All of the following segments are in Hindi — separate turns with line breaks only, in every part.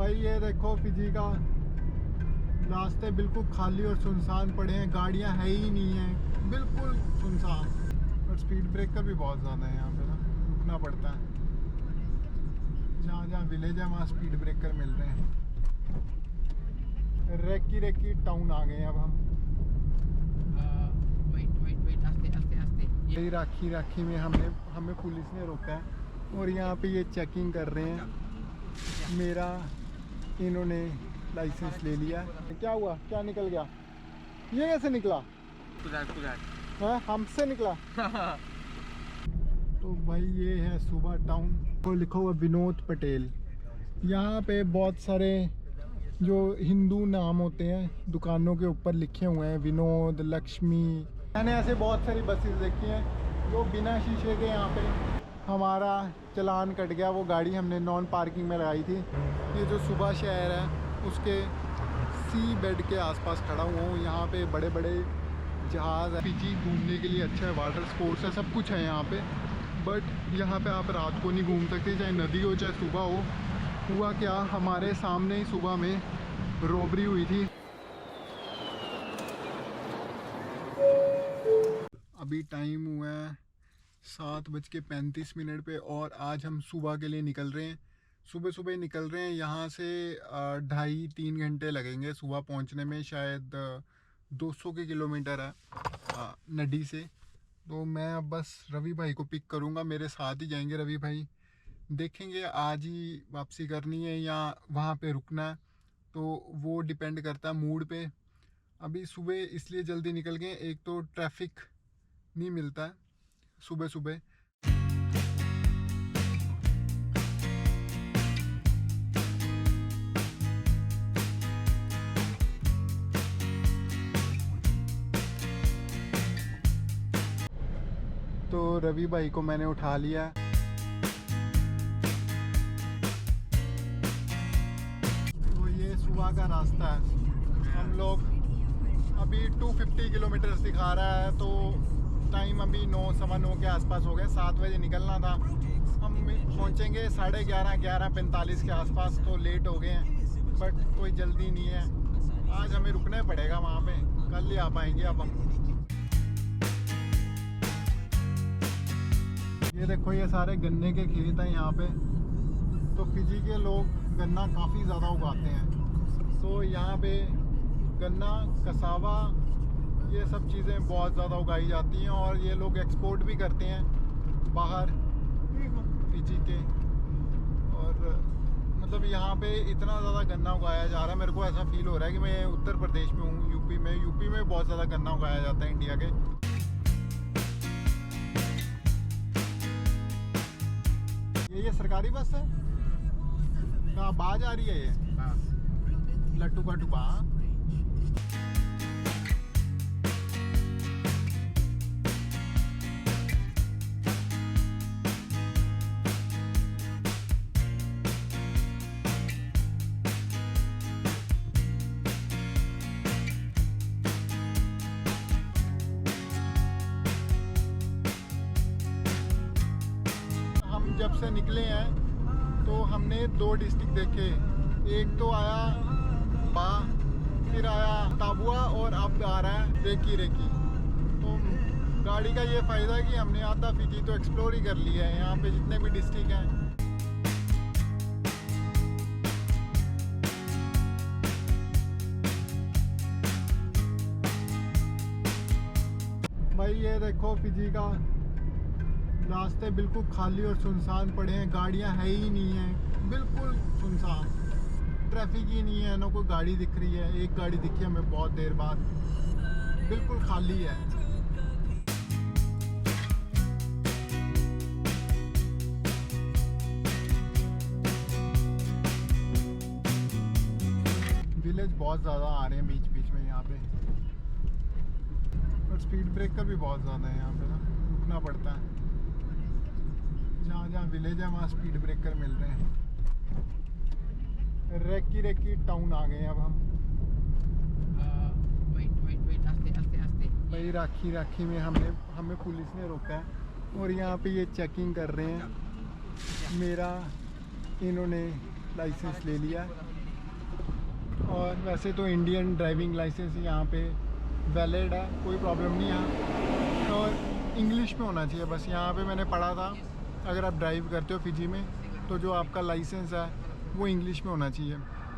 भाई ये देखो फिजी का रास्ते बिल्कुल खाली और सुनसान पड़े हैं, गाड़ियां है ही नहीं है, बिल्कुल सुनसान। और स्पीड ब्रेकर भी बहुत ज़्यादा है यहाँ पे ना, रुकना पड़ता है। जहाँ जहाँ विलेज है वहाँ स्पीड ब्रेकर मिल रहे हैं। रेकी टाउन आ गए अब हम।
वेट आस्ते
यही राखी में हमें पुलिस ने रोका है और यहाँ पे ये चेकिंग कर रहे हैं। मेरा इन्होंने लाइसेंस ले लिया। क्या हुआ, क्या निकल गया? ये कैसे निकला? हाँ, हमसे निकला। तो भाई ये है सुबह टाउन, तो लिखा हुआ विनोद पटेल। यहाँ पे बहुत सारे जो हिंदू नाम होते हैं दुकानों के ऊपर लिखे हुए हैं, विनोद, लक्ष्मी। मैंने ऐसे बहुत सारी बसेस देखी हैं जो बिना शीशे के। यहाँ पे हमारा चलान कट गया, वो गाड़ी हमने नॉन पार्किंग में लगाई थी। ये जो सुबह शहर है उसके सी बेड के आसपास खड़ा हुआ हूँ। यहाँ पे बड़े बड़े जहाज़ है। फिजी घूमने के लिए अच्छा है, वाटर स्पोर्ट्स है, सब कुछ है यहाँ पे। बट यहाँ पे आप रात को नहीं घूम सकते, चाहे नदी हो चाहे सुबह हो। हुआ क्या, हमारे सामने ही सुबह में रॉबरी हुई थी। अभी टाइम हुआ है 7:35 पे और आज हम सुबह के लिए निकल रहे हैं। सुबह निकल रहे हैं। यहाँ से 2.5-3 घंटे लगेंगे सुबह पहुँचने में। शायद 200 के किलोमीटर है नडी से। तो मैं अब बस रवि भाई को पिक करूँगा, मेरे साथ ही जाएंगे रवि भाई। देखेंगे आज ही वापसी करनी है या वहाँ पे रुकना है, तो वो डिपेंड करता है मूड पे। अभी सुबह इसलिए जल्दी निकल गए, एक तो ट्रैफिक नहीं मिलता है सुबह। तो रवि भाई को मैंने उठा लिया। तो ये सुबह का रास्ता है। हम लोग अभी 250 किलोमीटर दिखा रहा है, तो टाइम अभी 9-9:15 के आसपास हो गए। 7 बजे निकलना था, हम पहुंचेंगे 11:30 के आसपास। तो लेट हो गए हैं, बट कोई जल्दी नहीं है। आज हमें रुकना ही पड़ेगा वहाँ पे, कल ही आ पाएंगे अब हम। ये देखो, ये सारे गन्ने के खेत हैं यहाँ पे। तो फिजी के लोग गन्ना काफ़ी ज़्यादा उगाते हैं। तो यहाँ पे गन्ना, कसावा, ये सब चीज़ें बहुत ज़्यादा उगाई जाती हैं और ये लोग एक्सपोर्ट भी करते हैं बाहर फिजी के। और मतलब यहाँ पे इतना ज़्यादा गन्ना उगाया जा रहा है, मेरे को ऐसा फील हो रहा है कि मैं उत्तर प्रदेश में हूँ, यूपी में बहुत ज़्यादा गन्ना उगाया जाता है इंडिया के। ये सरकारी बस है? कहाँ बाज आ रही है ये? लट्टू का टुबा। जब से निकले हैं तो हमने 2 डिस्ट्रिक्ट देखे। एक तो आया बा, फिर आया ताबुआ और अब आ रहा है रेकी। तो गाड़ी का ये फ़ायदा है कि हमने आधा फिजी तो एक्सप्लोर ही कर लिया है, यहाँ पे जितने भी डिस्ट्रिक्ट हैं। भाई ये देखो फिजी का रास्ते बिल्कुल खाली और सुनसान पड़े हैं, गाड़ियां है ही नहीं है, बिल्कुल सुनसान। ट्रैफिक ही नहीं है, ना कोई गाड़ी दिख रही है। एक गाड़ी दिखी हमें बहुत देर बाद, बिल्कुल खाली है। विलेज बहुत ज़्यादा आ रहे हैं बीच में यहाँ पे, और स्पीड ब्रेकर भी बहुत ज़्यादा है यहाँ पे ना, रुकना पड़ता है। जहाँ जहाँ विलेज है वहाँ स्पीड ब्रेकर मिल रहे हैं। रेकी टाउन आ गए अब हम।
वेट आस्ते
भाई राखी में हमें पुलिस ने रोका है और यहाँ पे ये चेकिंग कर रहे हैं। मेरा इन्होंने लाइसेंस ले लिया है। और वैसे तो इंडियन ड्राइविंग लाइसेंस यहाँ पे वैलिड है, कोई प्रॉब्लम नहीं है। और इंग्लिश में होना चाहिए बस। यहाँ पे मैंने पढ़ा था अगर आप ड्राइव करते हो फिजी में तो जो आपका लाइसेंस है वो इंग्लिश में होना चाहिए।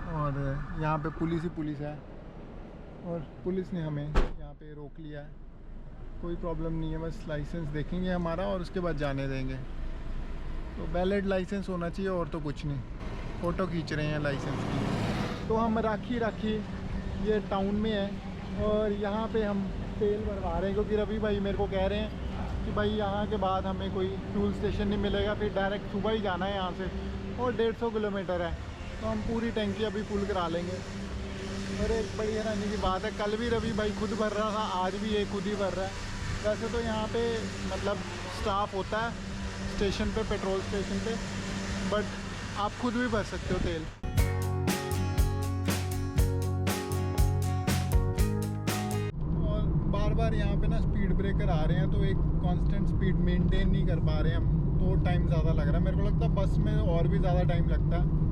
और यहाँ पे पुलिस ही पुलिस है और पुलिस ने हमें यहाँ पे रोक लिया है। कोई प्रॉब्लम नहीं है, बस लाइसेंस देखेंगे हमारा और उसके बाद जाने देंगे। तो वैलिड लाइसेंस होना चाहिए और तो कुछ नहीं। फ़ोटो खींच रहे हैं लाइसेंस की। तो हम राखी ये टाउन में है और यहाँ पे हम तेल भरवा रहे हैं क्योंकि रवि भाई मेरे को कह रहे हैं कि भाई यहाँ के बाद हमें कोई फ्यूल स्टेशन नहीं मिलेगा, फिर डायरेक्ट सुबह ही जाना है यहाँ से और 150 किलोमीटर है। तो हम पूरी टंकी अभी फुल करा लेंगे। और एक बड़ी हैरानी की बात है, कल भी रवि भाई खुद भर रहा था, आज भी ये खुद ही भर रहा है। वैसे तो यहाँ पे मतलब स्टाफ होता है स्टेशन पे, पेट्रोल स्टेशन पे, बट आप खुद भी भर सकते हो तेल। और बार बार यहाँ पे ना स्पीड ब्रेकर आ रहे हैं तो एक कांस्टेंट स्पीड मेंटेन नहीं कर पा रहे हैं हम, तो टाइम ज़्यादा लग रहा है। मेरे को लगता है बस में और भी ज़्यादा टाइम लगता है।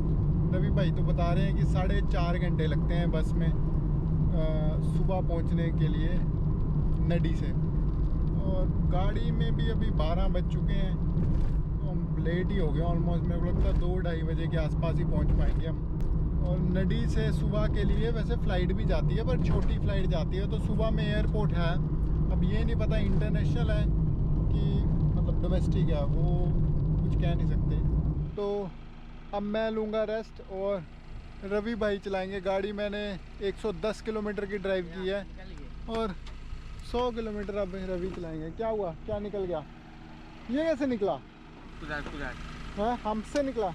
रवि भाई तो बता रहे हैं कि 4.5 घंटे लगते हैं बस में सुबह पहुँचने के लिए नडी से। और गाड़ी में भी अभी 12 बज चुके हैं तो हम लेट ही हो गए ऑलमोस्ट। मेरे को लगता है 2-2:30 बजे के आसपास ही पहुंच पाएंगे हम। और नडी से सुबह के लिए वैसे फ़्लाइट भी जाती है पर छोटी फ़्लाइट जाती है, तो सुबह में एयरपोर्ट है। अब ये नहीं पता इंटरनेशनल है कि मतलब डोमेस्टिक है, वो कुछ कह नहीं सकते। तो अब मैं लूँगा रेस्ट और रवि भाई चलाएँगे गाड़ी। मैंने 110 किलोमीटर की ड्राइव की है और 100 किलोमीटर अब रवि चलाएंगे। क्या हुआ, क्या निकल गया? ये कैसे निकला? हाँ, हमसे निकला।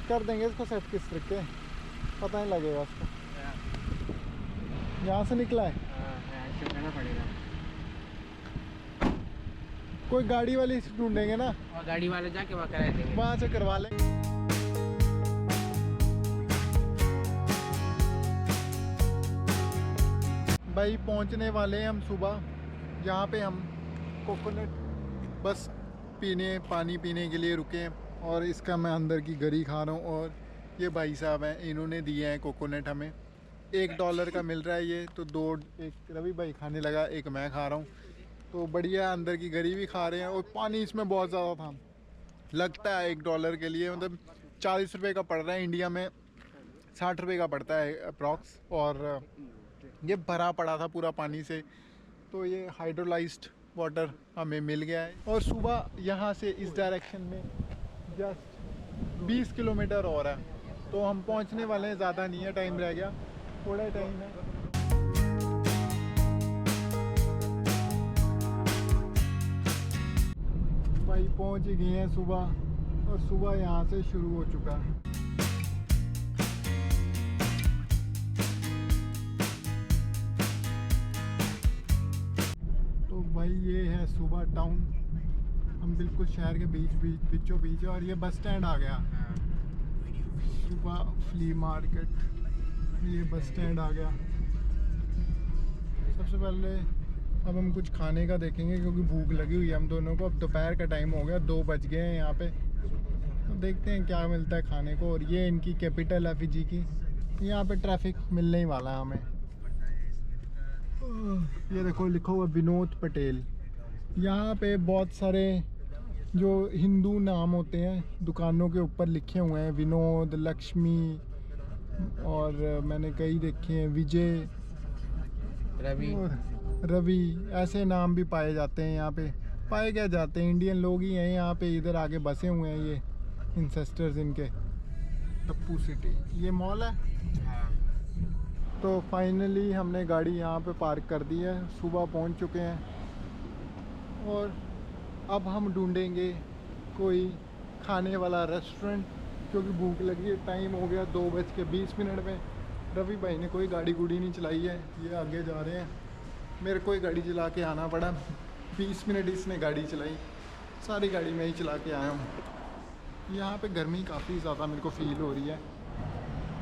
कर देंगे इसको सेट किस तरीके, पता नहीं लगेगा उसको। यहाँ से निकला है। कोई गाड़ी वाली ढूंढेंगे ना,
और गाड़ी वाले जाके वहाँ करा देंगे,
वहाँ से करवा लें। भाई पहुंचने वाले हैं हम सुबह। यहाँ पे हम कोकोनट बस पानी पीने के लिए रुके हैं और इसका मैं अंदर की गरी खा रहा हूँ। और ये भाई साहब हैं, इन्होंने दिए हैं कोकोनट हमें। $1 का मिल रहा है ये, तो 2 एक रवि भाई खाने लगा, एक मैं खा रहा हूँ। तो बढ़िया, अंदर की गरी भी खा रहे हैं। और पानी इसमें बहुत ज़्यादा था, लगता है $1 के लिए मतलब 40 रुपये का पड़ रहा है। इंडिया में 60 रुपये का पड़ता है अप्रॉक्स। और ये भरा पड़ा था पूरा पानी से, तो ये हाइड्रोलाइज्ड वाटर हमें मिल गया है। और सुबह यहाँ से इस डायरेक्शन में जस्ट 20 किलोमीटर और है, तो हम पहुँचने वाले हैं। ज़्यादा नहीं है, टाइम रह गया, थोड़ा टाइम है। भाई पहुँच ही गए हैं सुबह, और सुबह यहाँ से शुरू हो चुका है। भाई ये है सुबह टाउन। हम बिल्कुल शहर के बीचों बीच है और ये बस स्टैंड आ गया। सुबह फ्ली मार्केट, ये बस स्टैंड आ गया। सबसे पहले अब हम कुछ खाने का देखेंगे क्योंकि भूख लगी हुई है हम दोनों को। अब दोपहर का टाइम हो गया, 2 बज गए हैं यहाँ पे। तो देखते हैं क्या मिलता है खाने को। और ये इनकी कैपिटल है फिजी की, यहाँ पे ट्रैफिक मिलने ही वाला है हमें। ये देखो लिखा हुआ विनोद पटेल। यहाँ पे बहुत सारे जो हिंदू नाम होते हैं दुकानों के ऊपर लिखे हुए हैं, विनोद, लक्ष्मी, और मैंने कई देखे हैं विजय, रवि, ऐसे नाम भी पाए जाते हैं यहाँ पे। पाए क्या जाते हैं, इंडियन लोग ही हैं यहाँ पे। इधर आगे बसे हुए हैं ये इंसेस्टर्स इनके। टप्पू सिटी, ये मॉल है। तो फाइनली हमने गाड़ी यहाँ पे पार्क कर दी है, सुबह पहुँच चुके हैं। और अब हम ढूंढेंगे कोई खाने वाला रेस्टोरेंट क्योंकि भूख लगी है। टाइम हो गया 2:20 में। रवि भाई ने कोई गाड़ी गुड़ी नहीं चलाई है, ये आगे जा रहे हैं। मेरे को ही गाड़ी चला के आना पड़ा, 20 मिनट इसने गाड़ी चलाई, सारी गाड़ी मैं ही चला के आया हूँ। यहाँ पे गर्मी काफ़ी ज़्यादा मेरे को फील हो रही है।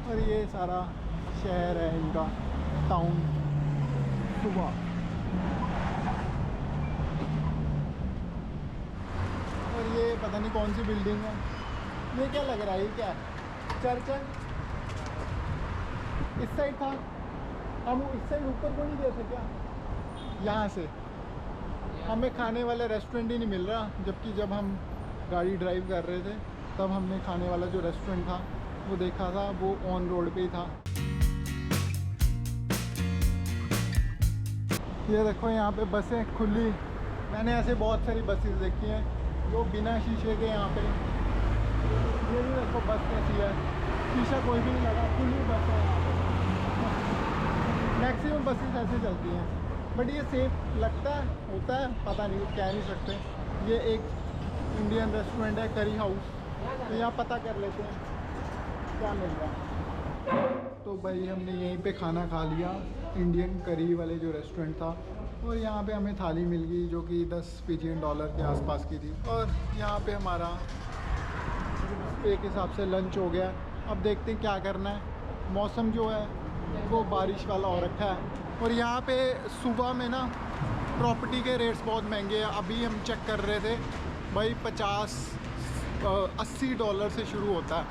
और ये सारा शहर है इनका, टाउन सुबह। और ये पता नहीं कौन सी बिल्डिंग है, ये क्या लग रहा है, ये क्या है? चर्च है? इस साइड था, हम इस साइड ऊपर को नहीं गए थे क्या? यहाँ से हमें खाने वाला रेस्टोरेंट ही नहीं मिल रहा, जबकि जब हम गाड़ी ड्राइव कर रहे थे तब हमने खाने वाला जो रेस्टोरेंट था वो देखा था, वो ऑन रोड पे ही था। ये देखो यहाँ पे बसें खुली, मैंने ऐसे बहुत सारी बसेस देखी हैं जो बिना शीशे के यहाँ पे। ये भी देखो बस कैसी है, शीशा कोई भी नहीं लगा, खुली बस है यहाँ पे। मैक्सिमम बसेस ऐसे चलती हैं, बट ये सेफ लगता है, होता है, पता नहीं, कह नहीं सकते। ये एक इंडियन रेस्टोरेंट है, करी हाउस, तो यहाँ पता कर लेते हैं क्या मिल रहा है। तो भाई हमने यहीं पे खाना खा लिया, इंडियन करी वाले जो रेस्टोरेंट था, और यहाँ पे हमें थाली मिल गई जो कि 10 फिजियन डॉलर के आसपास की थी। और यहाँ पे हमारा एक हिसाब से लंच हो गया। अब देखते हैं क्या करना है। मौसम जो है वो बारिश वाला हो रखा है, और यहाँ पे सुबह में ना प्रॉपर्टी के रेट्स बहुत महंगे हैं। अभी हम चेक कर रहे थे भाई, 80 डॉलर से शुरू होता है,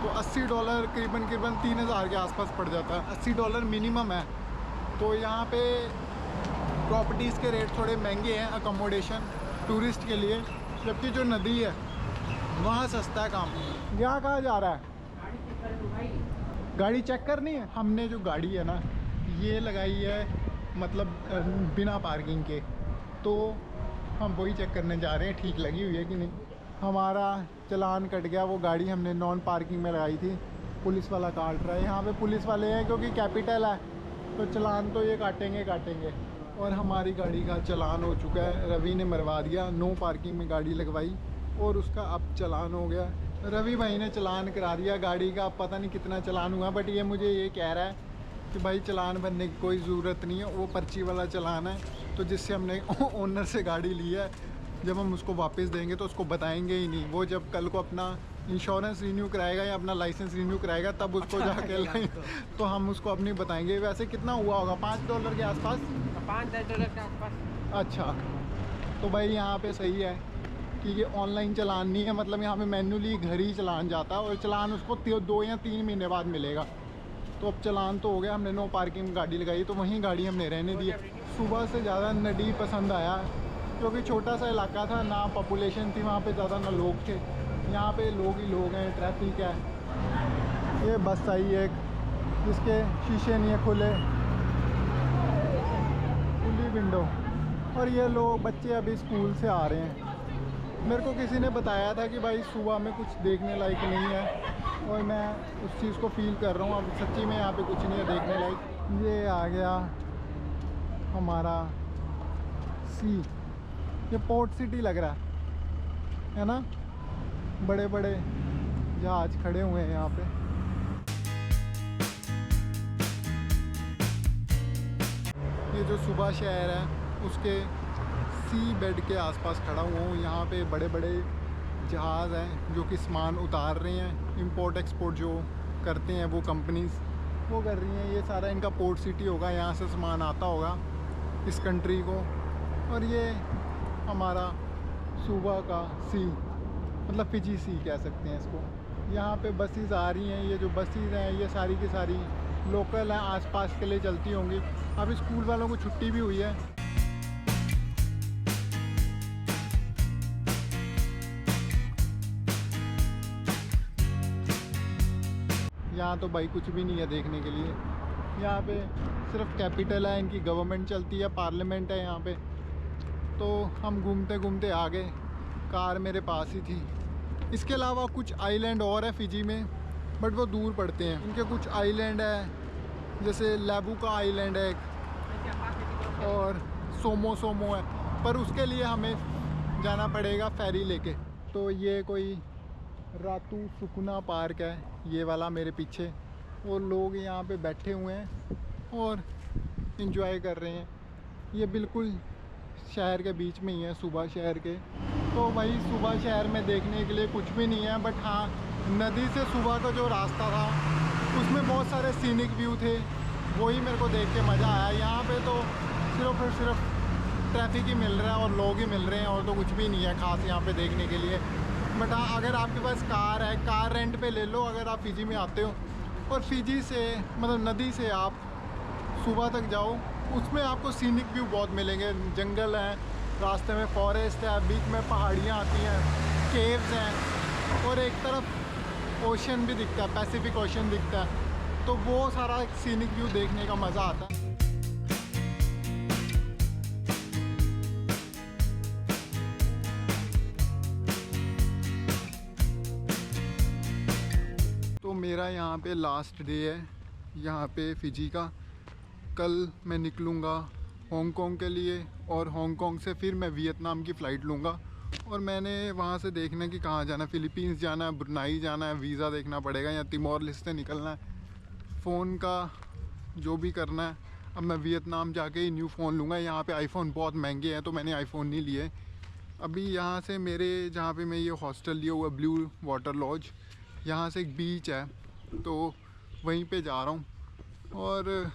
तो $80 करीबन 3000 के आसपास पड़ जाता है। $80 मिनिमम है। तो यहाँ पे प्रॉपर्टीज़ के रेट थोड़े महंगे हैं, अकोमोडेशन टूरिस्ट के लिए, जबकि जो नदी है वहाँ सस्ता है काम। यहाँ कहाँ जा रहा है? गाड़ी चेक करनी है। हमने जो गाड़ी है ना ये लगाई है मतलब बिना पार्किंग के, तो हम वही चेक करने जा रहे हैं ठीक लगी हुई है कि नहीं। हमारा चालान कट गया, वो गाड़ी हमने नॉन पार्किंग में लगाई थी, पुलिस वाला काट रहा है। यहाँ पे पुलिस वाले हैं क्योंकि कैपिटल है, तो चालान तो ये काटेंगे। और हमारी गाड़ी का चालान हो चुका है, रवि ने मरवा दिया, नो पार्किंग में गाड़ी लगवाई और उसका अब चालान हो गया। रवि भाई ने चालान करा दिया गाड़ी का, अब पता नहीं कितना चालान हुआ, बट ये मुझे ये कह रहा है कि भाई चालान भरने की कोई ज़रूरत नहीं है, वो पर्ची वाला चालान है, तो जिससे हमने ओनर से गाड़ी ली है, जब हम उसको वापस देंगे तो उसको बताएंगे ही नहीं। वो जब कल को अपना इंश्योरेंस रिन्यू कराएगा या अपना लाइसेंस रिन्यू कराएगा तब उसको जाके तो हम उसको अपनी बताएंगे। वैसे कितना हुआ होगा? $5 के आसपास,
$5-10 के आसपास।
अच्छा, तो भाई यहाँ पे सही है कि ये ऑनलाइन चालान नहीं है, मतलब यहाँ पे मैन्युअली घर ही चालान जाता है, और चालान उसको 2 या 3 महीने बाद मिलेगा। तो अब चालान तो हो गया, हमने नो पार्किंग गाड़ी लगाई, तो वहीं गाड़ी हमने रहने दी है। सुबह से ज़्यादा नदी पसंद आया क्योंकि छोटा सा इलाका था, ना पॉपुलेशन थी वहाँ पे ज़्यादा, ना लोग थे। यहाँ पे लोग ही लोग हैं, ट्रैफिक है। ये बस आई एक जिसके शीशे नहीं है खुले, खुली विंडो, और ये लोग बच्चे अभी स्कूल से आ रहे हैं। मेरे को किसी ने बताया था कि भाई सुबह में कुछ देखने लायक नहीं है, और मैं उस चीज़ को फील कर रहा हूँ। अब सच्ची में यहाँ पे कुछ नहीं है देखने लायक। ये आ गया हमारा सी, ये पोर्ट सिटी लग रहा है ना, बड़े बड़े जहाज खड़े हुए हैं यहाँ पे। ये जो सुबह शहर है उसके सी बेड के आसपास खड़ा हुआ हूँ। यहाँ पे बड़े बड़े जहाज़ हैं जो कि सामान उतार रहे हैं, इंपोर्ट एक्सपोर्ट जो करते हैं वो कंपनीज वो कर रही हैं। ये सारा इनका पोर्ट सिटी होगा, यहाँ से सामान आता होगा इस कंट्री को। और ये हमारा सुबह का सी, मतलब फिजी सी कह सकते हैं इसको। यहाँ पे बसेस आ रही हैं, ये जो बसेस हैं ये सारी की सारी लोकल हैं, आसपास के लिए चलती होंगी। अभी स्कूल वालों को छुट्टी भी हुई है। यहाँ तो भाई कुछ भी नहीं है देखने के लिए। यहाँ पे सिर्फ कैपिटल है, इनकी गवर्नमेंट चलती है, पार्लियामेंट है यहाँ पे। तो हम घूमते घूमते आ गए, कार मेरे पास ही थी। इसके अलावा कुछ आइलैंड और है फिजी में, बट वो दूर पड़ते हैं। इनके कुछ आइलैंड है, जैसे लेबू का आइलैंड है एक, और सोमो है, पर उसके लिए हमें जाना पड़ेगा फेरी लेके। तो ये कोई रातू सुकुना पार्क है, ये वाला मेरे पीछे, और लोग यहाँ पे बैठे हुए हैं और इन्जॉय कर रहे हैं। ये बिल्कुल शहर के बीच में ही है, सुबह शहर के। तो भाई सुबह शहर में देखने के लिए कुछ भी नहीं है, बट हाँ नदी से सुबह का जो रास्ता था उसमें बहुत सारे सीनिक व्यू थे, वही मेरे को देख के मज़ा आया। यहाँ पे तो सिर्फ और सिर्फ ट्रैफिक ही मिल रहा है और लोग ही मिल रहे हैं, और तो कुछ भी नहीं है ख़ास यहाँ पे देखने के लिए। बट अगर आपके पास कार है, कार रेंट पे ले लो अगर आप फिजी में आते हो। और फिजी से मतलब नदी से आप सुबह तक जाओ, उसमें आपको सीनिक व्यू बहुत मिलेंगे। जंगल हैं, रास्ते में फॉरेस्ट है, बीच में पहाड़ियाँ आती हैं, केव्स हैं, और एक तरफ ओशन भी दिखता है, पैसिफिक ओशन दिखता है। तो वो सारा एक सीनिक व्यू देखने का मज़ा आता है। तो मेरा यहाँ पे लास्ट डे है यहाँ पे फिजी का। कल मैं निकलूँगा हांगकांग के लिए, और हांगकांग से फिर मैं वियतनाम की फ़्लाइट लूँगा। और मैंने वहाँ से देखना कि कहाँ जाना, फ़िलीपींस जाना है, ब्रुनाई जाना है, वीज़ा देखना पड़ेगा, या तिमोर लेस्टे निकलना है। फ़ोन का जो भी करना है, अब मैं वियतनाम जाके ही न्यू फ़ोन लूँगा। यहाँ पे आईफ़ोन बहुत महंगे हैं तो मैंने आईफ़ोन नहीं लिए। अभी यहाँ से मेरे जहाँ पे मैं ये हॉस्टल लिया हुआ ब्लू वाटर लॉज, यहाँ से एक बीच है तो वहीं पे जा रहा हूँ। और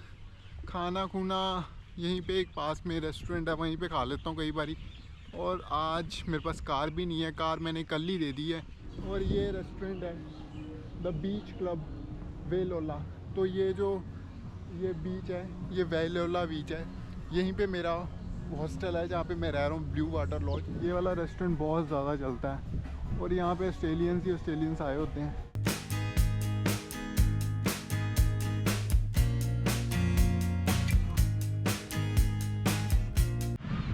खाना खुना यहीं पे एक पास में रेस्टोरेंट है, वहीं पे खा लेता हूँ कई बारी। और आज मेरे पास कार भी नहीं है, कार मैंने कल ही दे दी है। और ये रेस्टोरेंट है द बीच क्लब वेलोला। तो ये बीच है, ये वेलोला बीच है, यहीं पे मेरा हॉस्टल है जहाँ पे मैं रह रहा हूँ, ब्लू वाटर लॉज। ये वाला रेस्टोरेंट बहुत ज़्यादा चलता है और यहाँ पे ऑस्ट्रेलियंस आए होते हैं।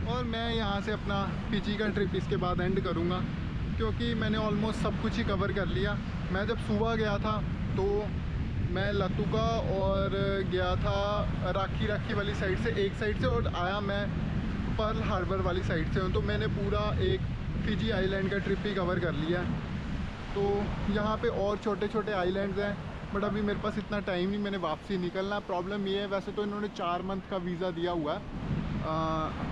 और मैं यहाँ से अपना फिजी का ट्रिप इसके बाद एंड करूँगा, क्योंकि मैंने ऑलमोस्ट सब कुछ ही कवर कर लिया। मैं जब सुबह गया था तो मैं लतुका और गया था राखी वाली साइड से, एक साइड से, और आया मैं पर्ल हार्बर वाली साइड से हूँ। तो मैंने पूरा एक फिजी आइलैंड का ट्रिप ही कवर कर लिया। तो यहाँ पे और छोटे छोटे आइलैंड्स हैं, बट अभी मेरे पास इतना टाइम नहीं, मैंने वापसी निकलना। प्रॉब्लम ये है, वैसे तो इन्होंने 4 मंथ का वीज़ा दिया हुआ है,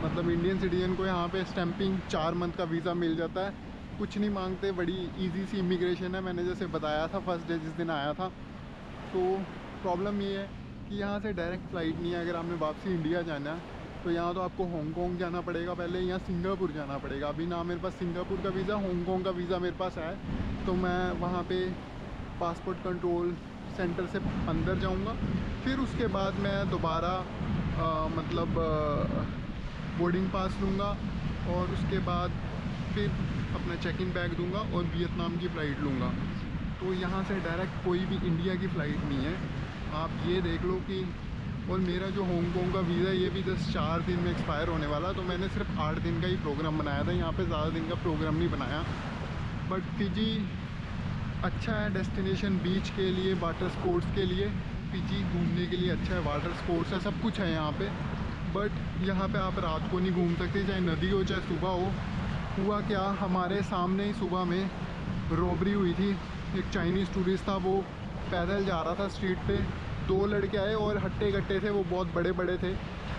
मतलब इंडियन सिटीजन को यहाँ पे स्टैंपिंग 4 मंथ का वीज़ा मिल जाता है, कुछ नहीं मांगते, बड़ी इजी सी इमिग्रेशन है। मैंने जैसे बताया था फर्स्ट डे जिस दिन आया था। तो प्रॉब्लम ये है कि यहाँ से डायरेक्ट फ़्लाइट नहीं है। अगर आपने वापसी इंडिया जाना है तो यहाँ तो आपको हांगकांग जाना पड़ेगा पहले, या सिंगापुर जाना पड़ेगा। अभी ना मेरे पास सिंगापुर का वीज़ा, हांगकांग का वीज़ा मेरे पास है। तो मैं वहाँ पे पासपोर्ट कंट्रोल सेंटर से अंदर जाऊँगा, फिर उसके बाद मैं दोबारा मतलब बोर्डिंग पास लूँगा, और उसके बाद फिर अपना चेक इन बैग दूँगा और वियतनाम की फ़्लाइट लूँगा। तो यहाँ से डायरेक्ट कोई भी इंडिया की फ़्लाइट नहीं है, आप ये देख लो कि। और मेरा जो हांगकांग का वीज़ा ये भी 4 दिन में एक्सपायर होने वाला, तो मैंने सिर्फ 8 दिन का ही प्रोग्राम बनाया था, यहाँ पे ज़्यादा दिन का प्रोग्राम नहीं बनाया। बट फिजी अच्छा है डेस्टिनेशन बीच के लिए, वाटर स्पोर्ट्स के लिए। फिजी घूमने के लिए अच्छा है, वाटर स्पोर्ट्स है, सब कुछ है यहाँ पे। बट यहाँ पे आप रात को नहीं घूम सकते, चाहे नदी हो चाहे सुबह हो। हुआ क्या, हमारे सामने ही सुबह में रॉबरी हुई थी। एक चाइनीज़ टूरिस्ट था, वो पैदल जा रहा था स्ट्रीट पे, 2 लड़के आए और हट्टे कट्टे थे, वो बहुत बड़े बड़े थे।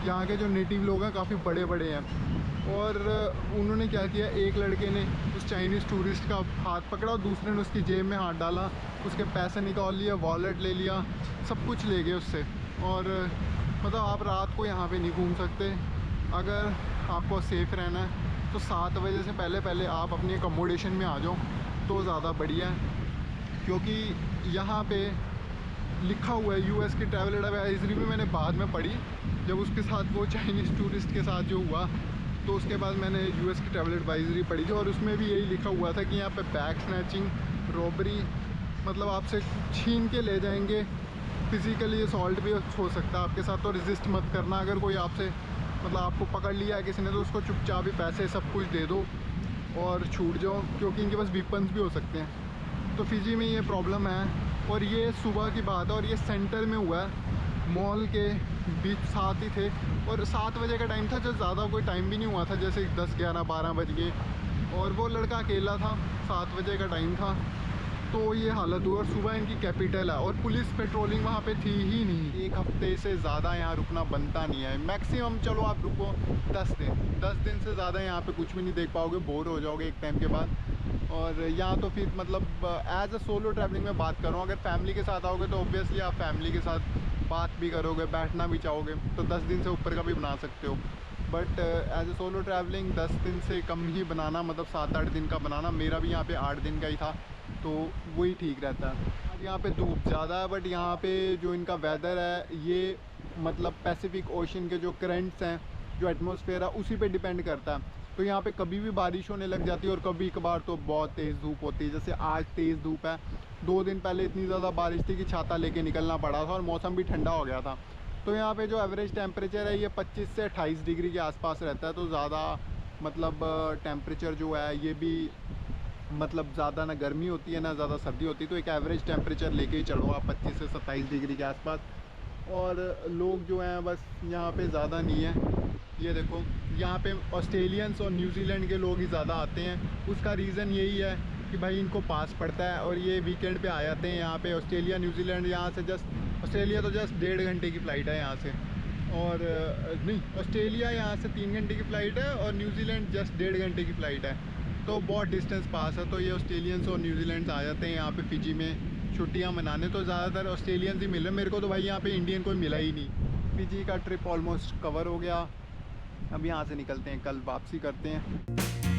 यहाँ के जो नेटिव लोग हैं काफ़ी बड़े बड़े हैं। और उन्होंने क्या किया, एक लड़के ने उस चाइनीज़ टूरिस्ट का हाथ पकड़ा और दूसरे ने उसकी जेब में हाथ डाला, उसके पैसे निकाल लिया, वॉलेट ले लिया, सब कुछ ले गए उससे। और मतलब आप रात को यहाँ पे नहीं घूम सकते। अगर आपको सेफ़ रहना है तो 7 बजे से पहले आप अपनी अकोमोडेशन में आ जाओ तो ज़्यादा बढ़िया है, क्योंकि यहाँ पे लिखा हुआ है यूएस की ट्रैवल एडवाइजरी भी मैंने बाद में पढ़ी, जब उसके साथ वो चाइनीज़ टूरिस्ट के साथ जो हुआ तो उसके बाद मैंने यूएस की ट्रैवल एडवाइजरी पढ़ी थी, और उसमें भी यही लिखा हुआ था कि यहाँ पे बैग स्नैचिंग, रॉबरी, मतलब आपसे छीन के ले जाएंगे, फिज़िकली असॉल्ट भी हो सकता है आपके साथ। तो रेजिस्ट मत करना, अगर कोई आपसे मतलब आपको पकड़ लिया है किसी ने तो उसको चुपचाप ही पैसे सब कुछ दे दो और छूट जाओ, क्योंकि इनके पास वीपन्स भी हो सकते हैं। तो फिजी में ये प्रॉब्लम है। और ये सुबह की बात है, और ये सेंटर में हुआ है, मॉल के बीच साथ ही थे, और 7 बजे का टाइम था, जो ज़्यादा कोई टाइम भी नहीं हुआ था, जैसे 10, 11, 12 बज गए, और वो लड़का अकेला था, 7 बजे का टाइम था। तो ये हालत हुई। और सुबह इनकी कैपिटल है और पुलिस पेट्रोलिंग वहाँ पे थी ही नहीं। 1 हफ्ते से ज़्यादा यहाँ रुकना बनता नहीं है। मैक्सिमम चलो आप रुको 10 दिन, 10 दिन से ज़्यादा यहाँ पे कुछ भी नहीं देख पाओगे, बोर हो जाओगे एक टाइम के बाद। और यहाँ तो फिर मतलब एज अ सोलो ट्रैवलिंग में बात करूँ, अगर फैमिली के साथ आओगे तो ऑब्वियसली आप फैमिली के साथ बात भी करोगे, बैठना भी चाहोगे, तो 10 दिन से ऊपर का भी बना सकते हो। But as a solo travelling 10 दिन से कम ही बनाना, मतलब 7-8 दिन का बनाना। मेरा भी यहाँ पे 8 दिन का ही था, तो वही ठीक रहता है। आज यहाँ पे धूप ज़्यादा है, बट यहाँ पे जो इनका वेदर है ये मतलब पैसिफिक ओशन के जो करंट्स हैं, जो एटमॉस्फेयर है, उसी पे डिपेंड करता है। तो यहाँ पे कभी भी बारिश होने लग जाती है और कभी कभार तो बहुत तेज़ धूप होती है। जैसे आज तेज़ धूप है, 2 दिन पहले इतनी ज़्यादा बारिश थी कि छाता लेके निकलना पड़ा था और मौसम भी ठंडा हो गया था। तो यहाँ पे जो एवरेज टेम्परेचर है ये 25 से 28 डिग्री के आसपास रहता है। तो ज़्यादा मतलब टेम्परेचर जो है ये भी मतलब ज़्यादा ना गर्मी होती है ना ज़्यादा सर्दी होती है। तो एक एवरेज टेम्परेचर लेके ही चलो आप 25 से 27 डिग्री के आसपास। और लोग जो हैं बस यहाँ पे ज़्यादा नहीं है। ये देखो यहाँ पे ऑस्ट्रेलियंस और न्यूजीलैंड के लोग ही ज़्यादा आते हैं। उसका रीज़न यही है कि भाई इनको पास पड़ता है और ये वीकेंड पे आ जाते हैं यहाँ पे। ऑस्ट्रेलिया न्यूजीलैंड यहाँ से जस्ट, ऑस्ट्रेलिया तो जस्ट 1.5 घंटे की फ़्लाइट है यहाँ से, और नहीं, ऑस्ट्रेलिया यहाँ से 3 घंटे की फ़्लाइट है और न्यूजीलैंड जस्ट 1.5 घंटे की फ़्लाइट है। तो बहुत डिस्टेंस पास है। तो ये ऑस्ट्रेलियंस और न्यूजीलैंड आ जाते हैं यहाँ पे फिजी में छुट्टियाँ मनाने। तो ज़्यादातर ऑस्ट्रेलियंस ही मिले मेरे को, तो भाई यहाँ पे इंडियन कोई मिला ही नहीं। फिजी का ट्रिप ऑलमोस्ट कवर हो गया। अब यहाँ से निकलते हैं, कल वापसी करते हैं।